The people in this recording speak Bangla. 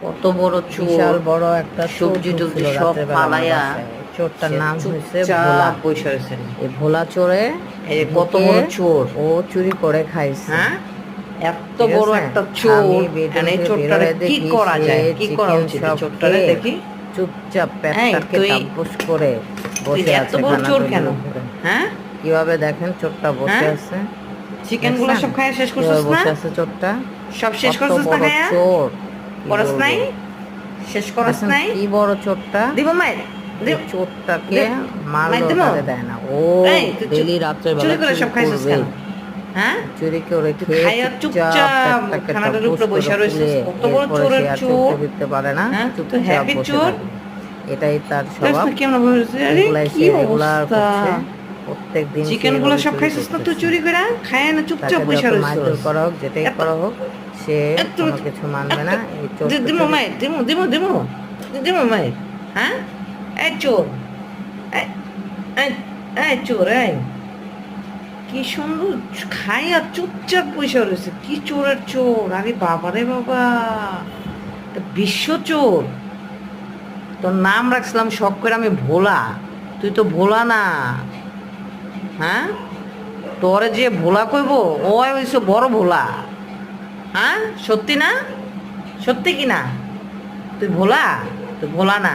কত বড় চোর, বিশাল বড় একটা সবজি টবজি সব ফালাইয়া চোরটার নাম হয়েছে ভোলা। চুপচাপ বসে রয়েছে। এই ভোলা চোরে এই যে কত ঢুকে বড় চোর, ও চুরি করে খাইছে। হ্যাঁ এত ঠিক বড় আছে, একটা আমি চোর। বেডরুম এই থেকে বের চোরটারে হয়ে কি দেখি করা সে যায়, কি করা চিকেন উচিত এই সব চোরটারে খেয়ে দেখি। চুপচাপ এই পেটটাকে তুই, টাব্বুস করে তুই বসে এত আছে বড় চোর কেন? খানাতলির উপরে। হ্যাঁ কিভাবে দেখেন চোরটা বসে হ্যাঁ, আছে, চিকেন গুলো দেখছেন সব খাইয়া শেষ কিভাবে করছিস না? বসে আছে চোরটা। সব শেষ কত করছিস না বড় খাইয়া? চোর, কি করস বলবো। নাই? শেষ করস দেখেন নাই? কি বড় চোরটা। দিব মাইর, এই দিব, চোরটাকে দিব, মাইর মারলেও দিব। তারে দেয় না, ও এই তুই ডেলি রাত্রে বেলা চুরি করে চুরি সব খাইছিস করবে। কেন? হ্যাঁ, চুরি করে তুই খেয়ে খাইয়া চুপচাপ চুপচাপ পেটটাকে খানাটার টপস উপরে করে বসে রয়েছিস। ফুলে কত বড় এরপরে সে চোরের আর চোর। চোখে ফিরতে পারে না, হ্যাঁ, তুই তো চুপচাপ হ্যাপি বসে চোর। থাকে। এটাই তার দেখ স্বভাব। না কেমন বসে, আরে এগুলাই কি সে রেগুলার অবস্থা। করছে, প্রত্যেক দিন সে চিকেন গুলো এভাবে সব চুরি খাইছিস না তুই করতেছে। চুরি করে? খায় না চুপচাপ তাকে বসে যত মারধর রয়েছিস। করা হোক, যেটাই এত করা হোক, সে এত কোনো কিছু মানবে এত না। এই চোরকে দিমু চুরি মাই, দিমু দিমু দিমু দিমু মাই। হ্যাঁ, এই চোর, এই এই এই চোর, এই কি সুন্দর খাইয়া চুপচাপ পয়সা রয়েছে। কি চোরের চোর, আরে বাবা রে বাবা, এটা বিশ্ব চোর। তোর নাম রাখছিলাম শখ করে আমি ভোলা, তুই তো ভোলা না। হ্যাঁ, তোরে যে ভোলা কইব ও হইছে বড় ভোলা। হ্যাঁ সত্যি না? সত্যি কি না? তুই ভোলা? তুই ভোলা না।